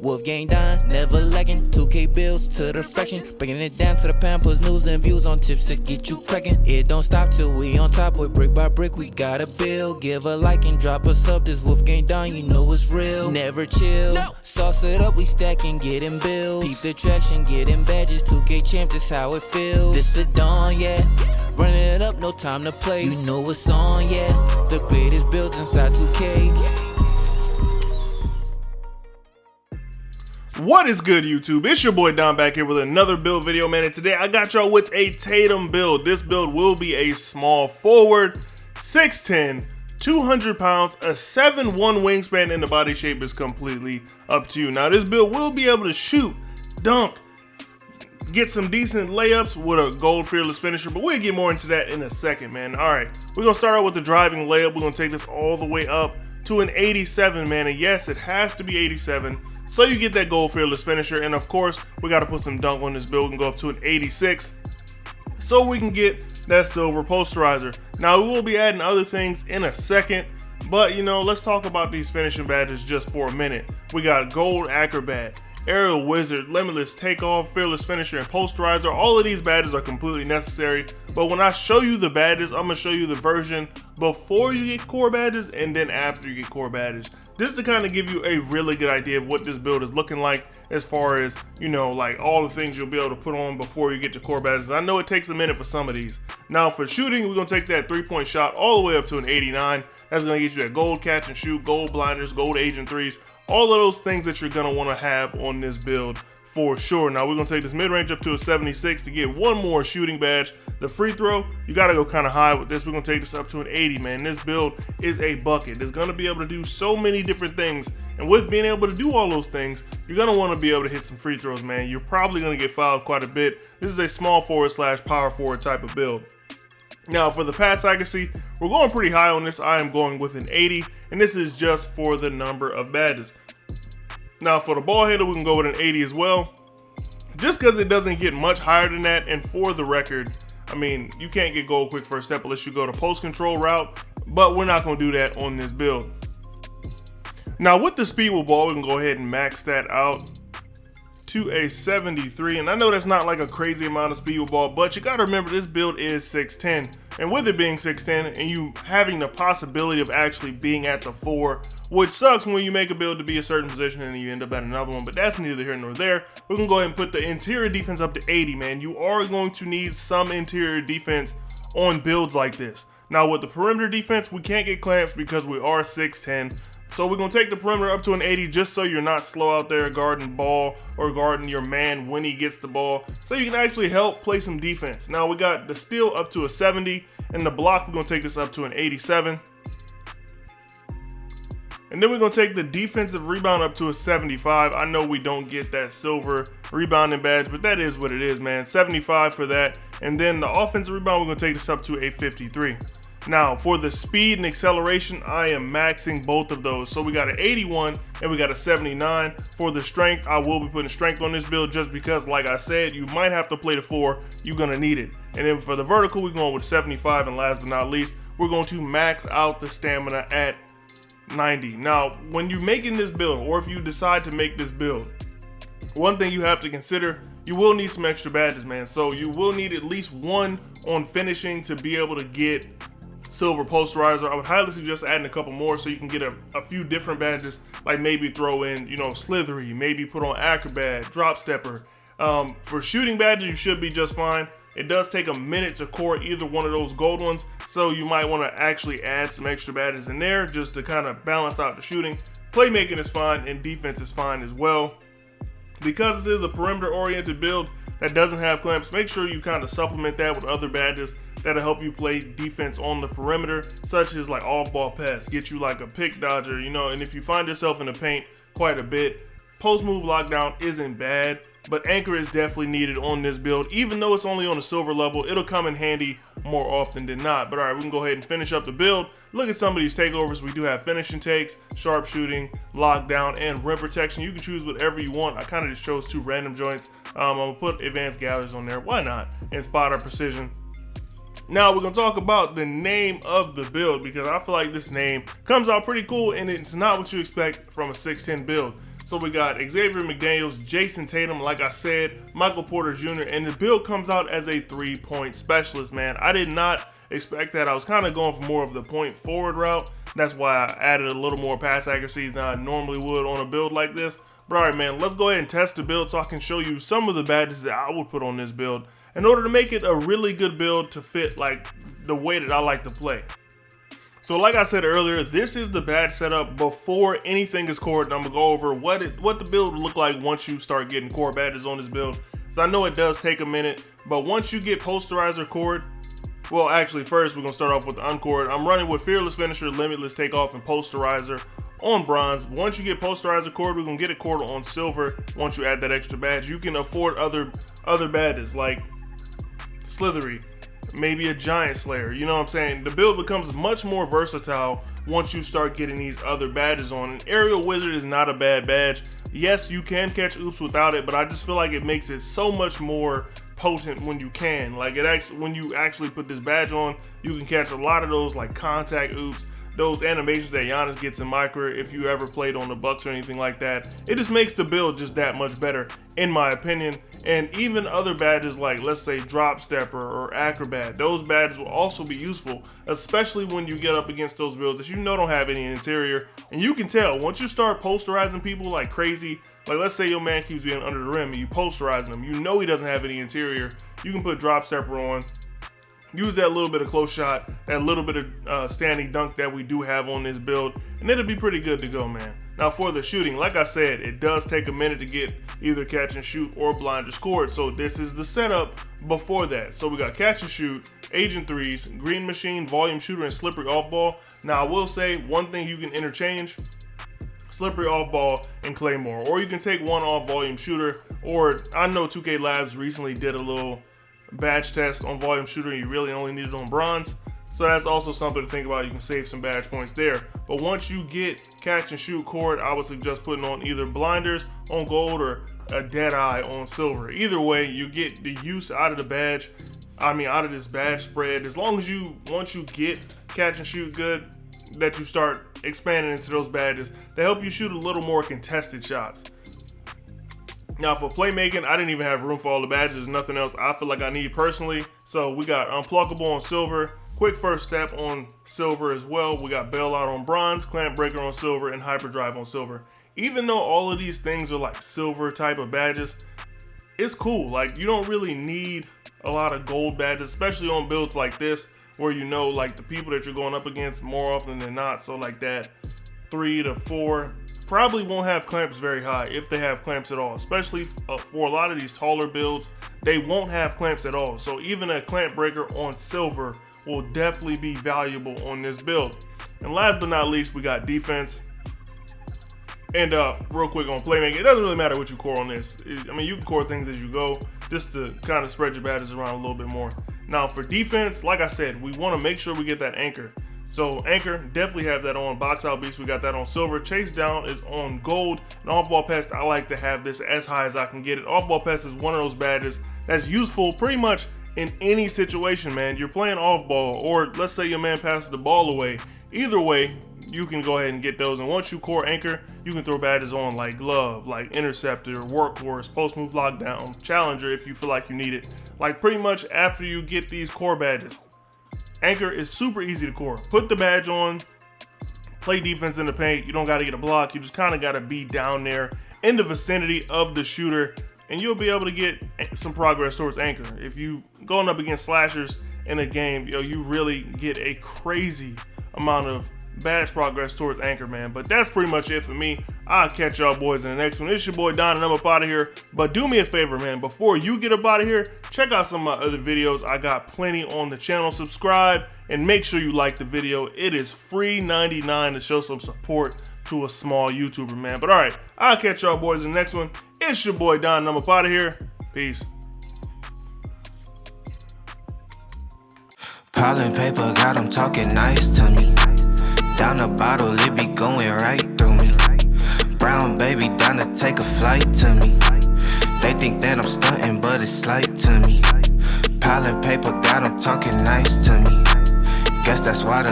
WolfGxngDon, never lagging. 2K bills to the fraction, breaking it down to the pound, puts news and views on tips to get you cracking. It don't stop till we on top, boy, brick by brick, we gotta build. Give a like and drop a sub, this WolfGxngDon, you know it's real. Never chill, sauce it up, we stacking, getting bills. Peep the traction, getting badges, 2K champ, this how it feels. This the dawn, yeah, running it up, no time to play. You know what's on, yeah, the greatest builds inside 2K. What is good, YouTube? It's your boy Don back here with another build video, man, and today I got y'all with a Tatum build. This build will be a small forward, 6'10", 200 pounds, a 7'1" wingspan, and the body shape is completely up to you. Now, this build will be able to shoot, dunk, get some decent layups with a gold fearless finisher, but we'll get more into that in a second, man. All right, we're going to start out with the driving layup. We're going to take this all the way up to an 87, man, and yes, it has to be 87. So you get that gold fearless finisher, and of course, we got to put some dunk on this build and go up to an 86 so we can get that silver posterizer. Now, we will be adding other things in a second, but you know, let's talk about these finishing badges just for a minute. We got gold acrobat, aerial wizard, limitless takeoff, fearless finisher, and posterizer. All of these badges are completely necessary, but when I show you the badges, I'm gonna show you the version before you get core badges and then after you get core badges. This to kind of give you a really good idea of what this build is looking like as far as, you know, like all the things you'll be able to put on before you get your core badges. I know it takes a minute for some of these. Now for shooting, we're gonna take that 3-point shot all the way up to an 89. That's gonna get you that gold catch and shoot, gold blinders, gold agent threes, all of those things that you're gonna wanna have on this build for sure. Now we're gonna take this mid-range up to a 76 to get one more shooting badge. The free throw, you gotta go kind of high with this. We're gonna take this up to an 80, man. This build is a bucket. It's gonna be able to do so many different things, and with being able to do all those things, you're gonna want to be able to hit some free throws, man. You're probably gonna get fouled quite a bit. This is a small forward / power forward type of build. Now for the pass accuracy, we're going pretty high on this. I am going with an 80, and this is just for the number of badges. Now for the ball handle, we can go with an 80 as well, just because it doesn't get much higher than that. And for the record, I mean, you can't get gold quick first step unless you go to post control route, but we're not going to do that on this build. Now with the speed with ball, we can go ahead and max that out to a 73, and I know that's not like a crazy amount of speed with ball, but you got to remember this build is 6'10", and with it being 6'10" and you having the possibility of actually being at the 4, which sucks when you make a build to be a certain position and then you end up at another one, but that's neither here nor there. We're gonna go ahead and put the interior defense up to 80, man. You are going to need some interior defense on builds like this. Now with the perimeter defense, we can't get clamps because we are 6'10", so we're gonna take the perimeter up to an 80 just so you're not slow out there guarding ball or guarding your man when he gets the ball, so you can actually help play some defense. Now we got the steal up to a 70, and the block, we're gonna take this up to an 87. And then we're gonna take the defensive rebound up to a 75. I know we don't get that silver rebounding badge, but that is what it is, man. 75 for that. And then the offensive rebound, we're gonna take this up to a 53. Now for the speed and acceleration, I am maxing both of those. So we got an 81 and we got a 79. For the strength, I will be putting strength on this build just because, like I said, you might have to play the 4. You're gonna need it. And then for the vertical, we're going with 75, and last but not least, we're going to max out the stamina at 90. Now, when you're making this build, or if you decide to make this build, one thing you have to consider, you will need some extra badges, man. So you will need at least one on finishing to be able to get silver posterizer. I would highly suggest adding a couple more so you can get a few different badges, like maybe throw in, you know, slithery, maybe put on acrobat, drop stepper. For shooting badges, you should be just fine. It does take a minute to core either one of those gold ones, so you might want to actually add some extra badges in there just to kind of balance out the shooting. Playmaking is fine, and defense is fine as well. Because this is a perimeter oriented build that doesn't have clamps, make sure you kind of supplement that with other badges that'll help you play defense on the perimeter, such as like off ball pass, get you like a pick dodger, you know. And if you find yourself in the paint quite a bit, post move lockdown isn't bad, but anchor is definitely needed on this build. Even though it's only on a silver level, it'll come in handy more often than not. But all right, we can go ahead and finish up the build. Look at some of these takeovers. We do have finishing takes, sharp shooting, lockdown, and rim protection. You can choose whatever you want. I kind of just chose 2 random joints. I'm gonna put advanced gathers on there, why not, and spotter precision. Now we're gonna talk about the name of the build, because I feel like this name comes out pretty cool and it's not what you expect from a 6'10" build. So we got Xavier McDaniels, Jayson Tatum, like I said, Michael Porter Jr., and the build comes out as a 3-point specialist, man. I did not expect that. I was kind of going for more of the point forward route. That's why I added a little more pass accuracy than I normally would on a build like this. But all right, man, let's go ahead and test the build so I can show you some of the badges that I would put on this build in order to make it a really good build to fit like the way that I like to play. So like I said earlier, this is the badge setup before anything is cored, and I'm gonna go over what the build will look like once you start getting core badges on this build. So I know it does take a minute, but once you get posterizer cored, well, actually first we're gonna start off with the uncored. I'm running with Fearless Finisher, Limitless Takeoff, and Posterizer on bronze. Once you get posterizer cord, we're gonna get it cord on silver. Once you add that extra badge, you can afford other badges like Slithery, maybe a Giant Slayer, you know what I'm saying? The build becomes much more versatile once you start getting these other badges on. An Aerial Wizard is not a bad badge. Yes, you can catch oops without it, but I just feel like it makes it so much more potent when you can. Like when you actually put this badge on, you can catch a lot of those like contact oops, those animations that Giannis gets in MyCareer if you ever played on the Bucks or anything like that. It just makes the build just that much better, in my opinion. And even other badges like, let's say, Drop Stepper or Acrobat, those badges will also be useful, especially when you get up against those builds that you know don't have any interior. And you can tell once you start posterizing people like crazy, like let's say your man keeps being under the rim and you posterizing him, you know he doesn't have any interior, you can put Drop Stepper on, use that little bit of close shot, that little bit of standing dunk that we do have on this build, and it'll be pretty good to go, man. Now for the shooting, like I said, it does take a minute to get either catch and shoot or blinder scored, so this is the setup before that. So we got catch and shoot, Agent 3s, Green Machine, Volume Shooter, and Slippery Off Ball. Now I will say one thing you can interchange, Slippery Off Ball and Claymore, or you can take one off Volume Shooter, or I know 2K Labs recently did a little badge test on Volume Shooter and you really only need it on bronze, so that's also something to think about. You can save some badge points there. But once you get catch and shoot cord, I would suggest putting on either blinders on gold or a dead eye on silver. Either way, you get the use out of the badge, out of this badge spread. As long as once you get catch and shoot good, that you start expanding into those badges to help you shoot a little more contested shots. Now for playmaking, I didn't even have room for all the badges. There's nothing else I feel like I need personally. So we got Unpluckable on silver, Quick First Step on silver as well. We got Bailout on bronze, Clamp Breaker on silver, and Hyperdrive on silver. Even though all of these things are like silver type of badges, it's cool. Like you don't really need a lot of gold badges, especially on builds like this, where you know like the people that you're going up against more often than not. So like that 3 to 4 probably won't have clamps very high, if they have clamps at all. Especially for a lot of these taller builds, they won't have clamps at all. So even a clamp breaker on silver will definitely be valuable on this build. And last but not least, we got defense. And real quick on playmaking, it doesn't really matter what you core on this. You can core things as you go, just to kind of spread your badges around a little bit more. Now for defense, like I said, we want to make sure we get that anchor. So anchor, definitely have that on. Box Out Beast, we got that on silver. Chase Down is on gold. And Off Ball Pest, I like to have this as high as I can get it. Off Ball Pest is one of those badges that's useful pretty much in any situation, man. You're playing off ball, or let's say your man passes the ball away. Either way, you can go ahead and get those. And once you core anchor, you can throw badges on like glove, like interceptor, workhorse, post move lockdown, challenger if you feel like you need it. Like pretty much after you get these core badges, anchor is super easy to core. Put the badge on, play defense in the paint. You don't got to get a block. You just kind of got to be down there in the vicinity of the shooter, and you'll be able to get some progress towards anchor. If you going up against slashers in a game, you really get a crazy amount of badge progress towards anchor, man. But that's pretty much it for me. I'll catch y'all boys in the next one. It's your boy Don, and I'm up out of here. But do me a favor, man, before you get up out of here, check out some of my other videos. I got plenty on the channel. Subscribe and make sure you like the video. It is free 99 to show some support to a small YouTuber, man. But all right, I'll catch y'all boys in the next one. It's your boy Don, and I'm up out of here. Peace. Piling paper got them talking nice to me. Down the bottle, it be going right through me. Brown baby down to take a flight to me. They think that I'm stunting, but it's slight to me. Piling paper got them talking nice to me. Guess that's why the